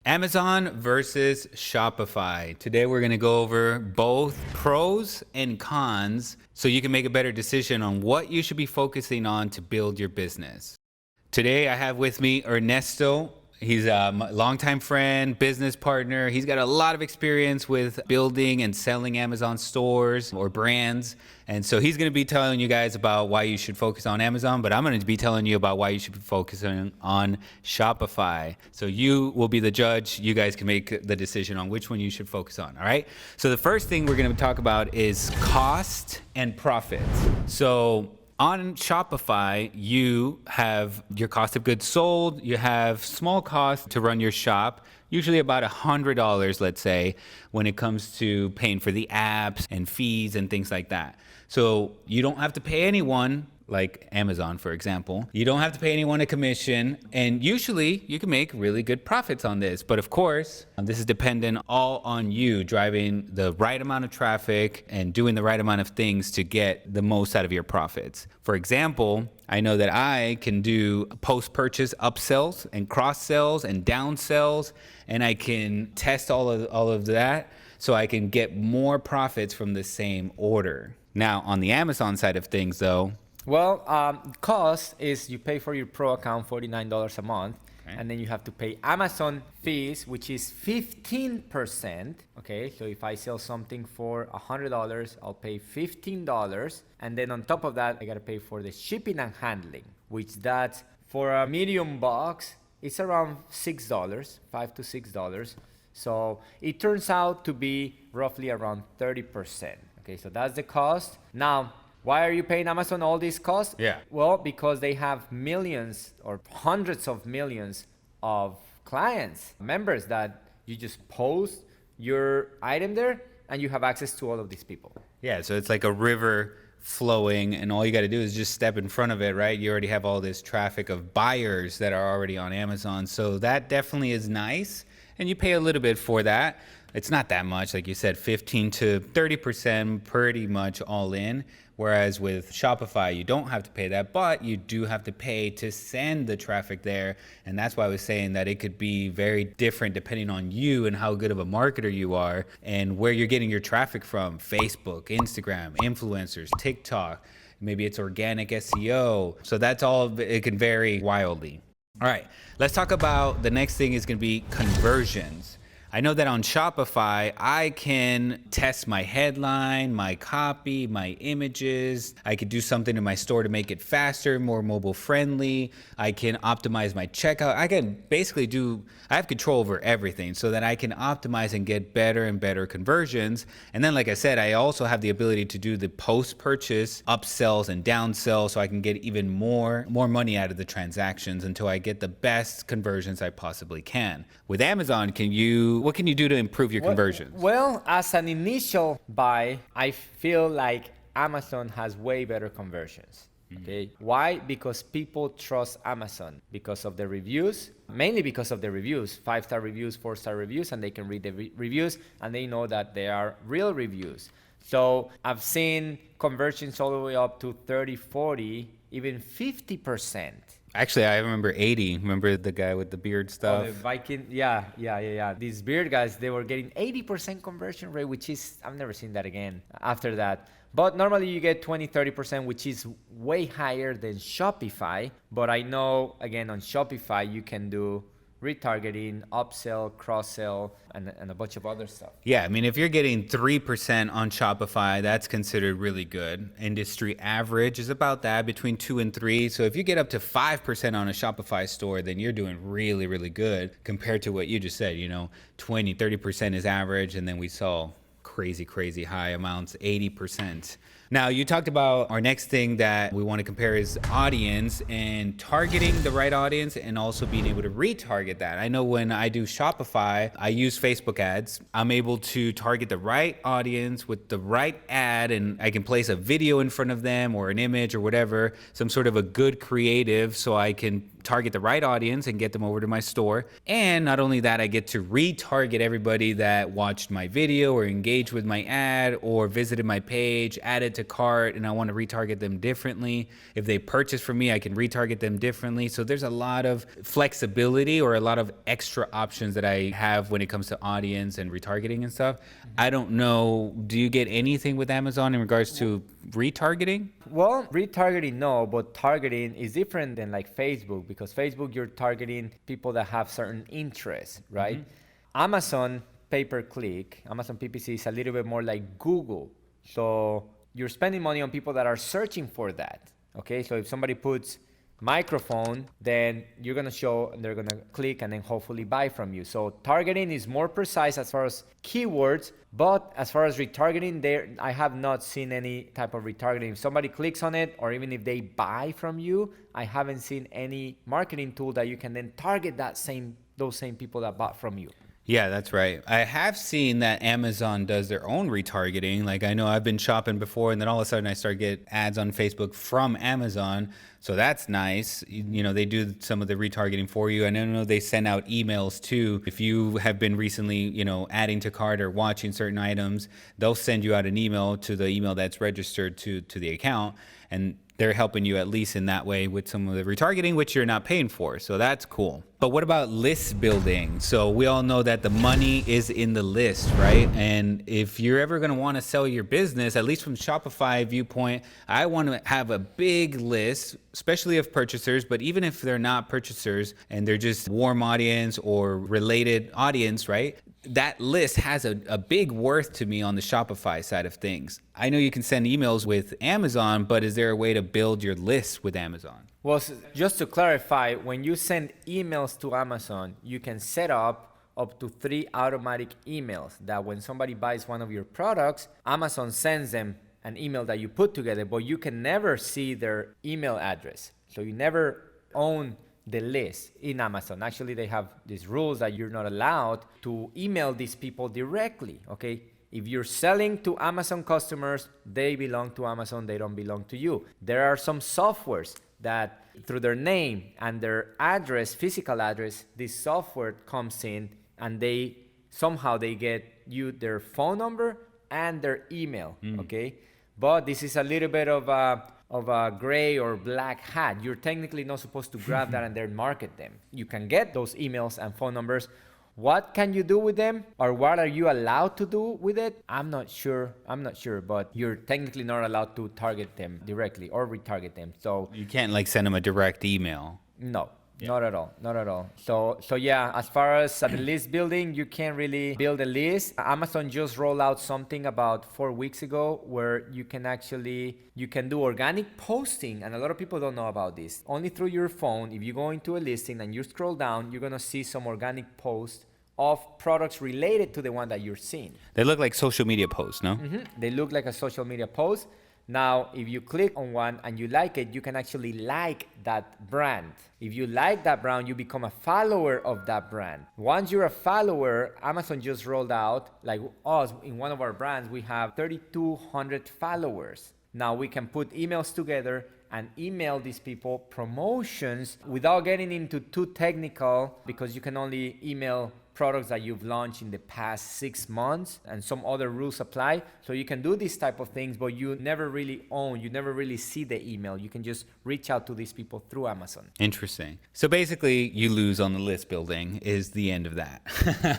Amazon versus Shopify. Today we're going to go over both pros and cons so you can make a better decision on what you should be focusing on to build your business. Today I have with me Ernesto. He's a longtime friend, business partner. He's got a lot of experience with building and selling Amazon stores or brands. And so he's going to be telling you guys about why you should focus on Amazon, but I'm going to be telling you about why you should be focusing on Shopify. So you will be the judge. You guys can make the decision on which one you should focus on, all right? So the first thing we're going to talk about is cost and profit. So on Shopify, you have your cost of goods sold, you have small costs to run your shop, usually about $100, let's say, when it comes to paying for the apps and fees and things like that. So you don't have to pay anyone, like Amazon, for example. You don't have to pay anyone a commission, and usually you can make really good profits on this. But of course, this is dependent all on you driving the right amount of traffic and doing the right amount of things to get the most out of your profits. For example, I know that I can do post-purchase upsells and cross-sells and downsells, and I can test all of that so I can get more profits from the same order. Now, on the Amazon side of things, though, well, cost is you pay for your pro account $49 a month, okay, and then you have to pay Amazon fees, which is 15%. Okay, so if I sell something for $100, I'll pay $15, and then on top of that, I gotta pay for the shipping and handling, which that for a medium box, it's around $6, $5 to $6. So it turns out to be roughly around 30%. Okay, so that's the cost. Now, why are you paying Amazon all these costs? Yeah. Well, because they have millions or hundreds of millions of clients, members that you just post your item there and you have access to all of these people. Yeah, so it's like a river flowing and all you got to do is just step in front of it, right? You already have all this traffic of buyers that are already on Amazon. So that definitely is nice. And you pay a little bit for that. It's not that much, like you said, 15 to 30% pretty much all in. Whereas with Shopify, you don't have to pay that, but you do have to pay to send the traffic there. And that's why I was saying that it could be very different depending on you and how good of a marketer you are and where you're getting your traffic from. Facebook, Instagram, influencers, TikTok, maybe it's organic SEO. So that's all, it can vary wildly. All right, let's talk about the next thing is going to be conversions. I know that on Shopify, I can test my headline, my copy, my images. I could do something in my store to make it faster, more mobile friendly. I can optimize my checkout. I can basically I have control over everything so that I can optimize and get better and better conversions. And then, like I said, I also have the ability to do the post-purchase upsells and downsells so I can get even more money out of the transactions until I get the best conversions I possibly can. With Amazon, what can you do to improve your conversions? Well, as an initial buy, I feel like Amazon has way better conversions. Okay. Why? Because people trust Amazon because of the reviews, mainly because of the reviews, 5-star reviews, 4-star reviews, and they can read the reviews and they know that they are real reviews. So I've seen conversions all the way up to 30, 40, even 50%. Actually, I remember 80. Remember the guy with the beard stuff? Oh, the Viking, yeah. These beard guys, they were getting 80% conversion rate, which is, I've never seen that again after that. But normally you get 20, 30%, which is way higher than Shopify. But I know, again, on Shopify, you can do retargeting, upsell, cross-sell, and a bunch of other stuff. Yeah, I mean, if you're getting 3% on Shopify, that's considered really good. Industry average is about that, between 2 and 3. So if you get up to 5% on a Shopify store, then you're doing really, really good compared to what you just said, 20, 30% is average. And then we saw crazy high amounts, 80%. Now, you talked about our next thing that we want to compare is audience and targeting the right audience and also being able to retarget that. I know when I do Shopify, I use Facebook ads. I'm able to target the right audience with the right ad, and I can place a video in front of them or an image or whatever, some sort of a good creative so I can target the right audience and get them over to my store. And not only that, I get to retarget everybody that watched my video or engaged with my ad or visited my page, added to to cart and I want to retarget them differently. If they purchase from me, I can retarget them differently. So there's a lot of flexibility or a lot of extra options that I have when it comes to audience and retargeting and stuff. I don't know, do you get anything with Amazon in regards to retargeting? Well, retargeting, no, but targeting is different than like Facebook, because Facebook, you're targeting people that have certain interests, right? Amazon pay-per-click, Amazon PPC is a little bit more like Google. So you're spending money on people that are searching for that, okay? So if somebody puts microphone, then you're gonna show and they're gonna click and then hopefully buy from you. So targeting is more precise as far as keywords, but as far as retargeting, there I have not seen any type of retargeting. If somebody clicks on it, or even if they buy from you, I haven't seen any marketing tool that you can then target those same people that bought from you. Yeah, that's right. I have seen that Amazon does their own retargeting. Like I know I've been shopping before and then all of a sudden I start get ads on Facebook from Amazon. So that's nice. You know, they do some of the retargeting for you. And I know they send out emails too. If you have been recently, you know, adding to cart or watching certain items, they'll send you out an email to the email that's registered to the account. And they're helping you at least in that way with some of the retargeting, which you're not paying for. So that's cool. But what about list building? So we all know that the money is in the list, right? And if you're ever going to want to sell your business, at least from Shopify viewpoint, I want to have a big list, especially of purchasers, but even if they're not purchasers and they're just warm audience or related audience, right? That list has a big worth to me on the Shopify side of things. I know you can send emails with Amazon, but is there a way to build your list with Amazon? Well, just to clarify, when you send emails to Amazon, you can set up to 3 automatic emails that when somebody buys one of your products, Amazon sends them an email that you put together, but you can never see their email address. So you never own the list in Amazon. Actually, they have these rules that you're not allowed to email these people directly, okay? If you're selling to Amazon customers, they belong to Amazon, they don't belong to you. There are some softwares that through their name and their address, physical address, this software comes in and they get you their phone number and their email, okay? But this is a little bit of a gray or black hat. You're technically not supposed to grab that and then market them. You can get those emails and phone numbers. What can you do with them, or what are you allowed to do with it? I'm not sure, but you're technically not allowed to target them directly or retarget them. So you can't like send them a direct email. No. Yeah. Not at all. So yeah, as far as the list building, you can't really build a list. Amazon just rolled out something about 4 weeks ago where you can do organic posting, and a lot of people don't know about this. Only through your phone, if you go into a listing and you scroll down, you're gonna see some organic posts of products related to the one that you're seeing. They look like social media posts, no? They look like a social media post. Now, if you click on one and you like it, you can actually like that brand. If you like that brand, you become a follower of that brand. Once you're a follower, Amazon just rolled out, like us, in one of our brands, we have 3,200 followers. Now we can put emails together and email these people promotions without getting into too technical, because you can only email products that you've launched in the past 6 months, and some other rules apply. So you can do these type of things, but you never really see the email. You can just reach out to these people through Amazon. Interesting. So basically you lose on the list building is the end of that.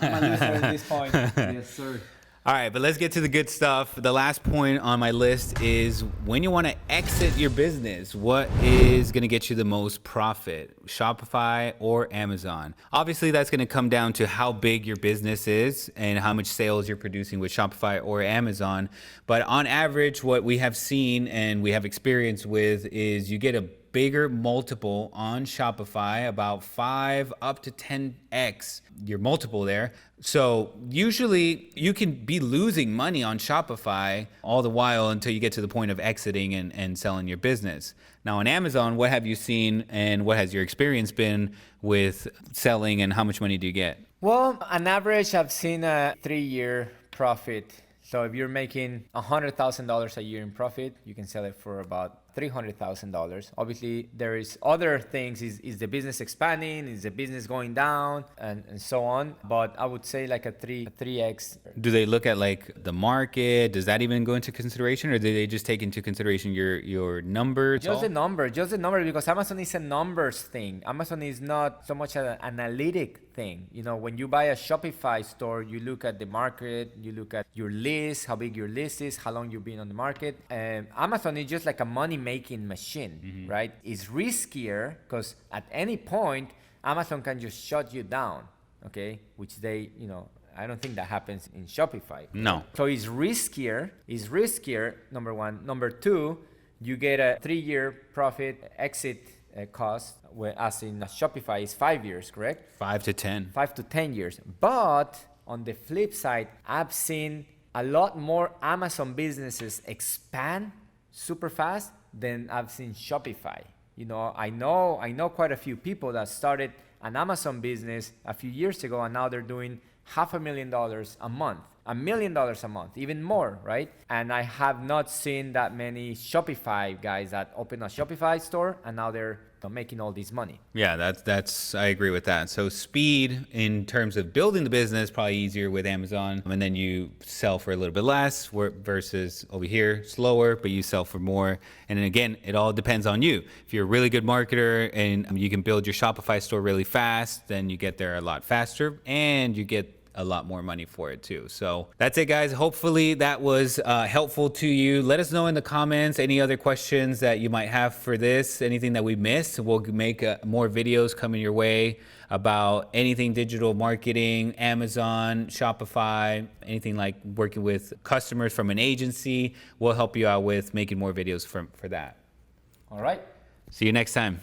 I'm a loser at this point. Yes, sir. All right, but let's get to the good stuff. The last point on my list is when you want to exit your business, what is going to get you the most profit, Shopify or Amazon? Obviously, that's going to come down to how big your business is and how much sales you're producing with Shopify or Amazon. But on average, what we have seen and we have experience with is you get a bigger multiple on Shopify, about 5 up to 10x your multiple there. So usually you can be losing money on Shopify all the while until you get to the point of exiting and selling your business. Now on Amazon, what have you seen and what has your experience been with selling, and how much money do you get? Well, on average, I've seen a 3-year profit. So if you're making $100,000 a year in profit, you can sell it for about $300,000. Obviously, there is other things. Is the business expanding? Is the business going down? And so on. But I would say like a 3x. Do they look at like the market? Does that even go into consideration, or do they just take into consideration your numbers? Just the number, because Amazon is a numbers thing. Amazon is not so much an analytic thing. You know, when you buy a Shopify store, you look at the market, you look at your list, how big your list is, how long you've been on the market. Amazon is just like a money-making machine, right? It's riskier because at any point, Amazon can just shut you down, okay? Which they, I don't think that happens in Shopify. No. So it's riskier, number one. Number two, you get a 3-year profit exit cost, as in Shopify is 5 years, correct? 5 to 10. 5 to 10 years. But on the flip side, I've seen a lot more Amazon businesses expand super fast than I've seen Shopify. I know quite a few people that started an Amazon business a few years ago, and now they're doing $500,000 a month, $1 million a month, even more, right? And I have not seen that many Shopify guys that open a Shopify store and now they're making all this money. Yeah, that's I agree with that. So speed in terms of building the business probably easier with Amazon, and then you sell for a little bit less versus over here slower, but you sell for more. And then again, it all depends on you. If you're a really good marketer and you can build your Shopify store really fast, then you get there a lot faster and you get a lot more money for it too. So that's it, guys. Hopefully that was helpful to you. Let us know in the comments any other questions that you might have for this, anything that we missed. We'll make more videos coming your way about anything digital marketing, Amazon, Shopify, anything like working with customers from an agency. We'll help you out with making more videos for that. All right. See you next time.